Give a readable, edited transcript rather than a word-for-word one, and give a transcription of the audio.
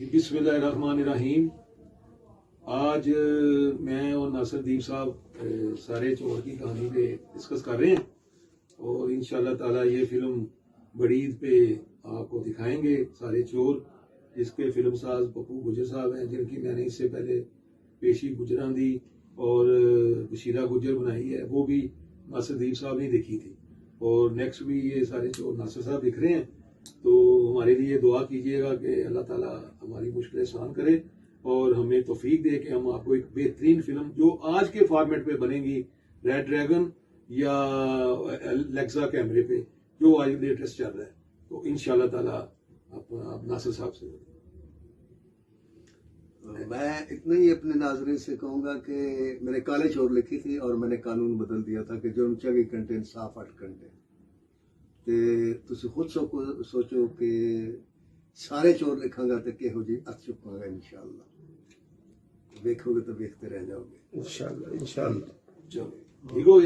बिस्मिल्लाहिर्रहमानिर्रहीम। आज मैं और नासिरदीप साहब सारे चोर की कहानी पे डिस्कस कर रहे हैं और इंशाल्लाह ताला ये फिल्म बड़ी ईद पे आपको दिखाएंगे सारे चोर। इसके फिल्म साज पप्पू गुजर साहब हैं, जिनकी मैंने इससे पहले पेशी गुजरां दी और बशीरा गुजर बनाई है, वो भी नासिरदीप साहब ने देखी थी। और नेक्स्ट भी ये सारे चोर नासिर साहब दिख रहे हैं, तो हमारे लिए दुआ कीजिएगा कि अल्लाह ताला हमारी मुश्किलें आसान करे और हमें तौफीक दे कि हम आपको एक बेहतरीन फिल्म जो आज के फॉर्मेट पे बनेगी, रेड ड्रैगन या लेक्सा कैमरे पे जो आज लेटेस्ट चल रहा है, तो इंशाल्लाह ताला आप नासिर साहब से। मैं इतना ही अपने नाजरीन से कहूँगा कि मैंने काले चोर लिखी थी और मैंने कानून बदल दिया था कि जो 24 घंटे इंसाफ 8 घंटे। ਤੇ ਤੁਸੀਂ ਖੁਦ ਸੋਚੋ ਕਿ ਸਾਰੇ ਚੋਰ ਲਿਖਾਂਗਾ ਤੇ ਕਿਹੋ ਜਿਹੀ ਅੱਖ ਚੁੱਕਾਂਗਾ ਇਨਸ਼ਾਅੱਲਾ। ਵੇਖੋਗੇ ਤਾਂ ਵੇਖਤੇ ਰਹਿ ਜਾਓਗੇ इंशाल्लाह। चलो ठीक हो गया।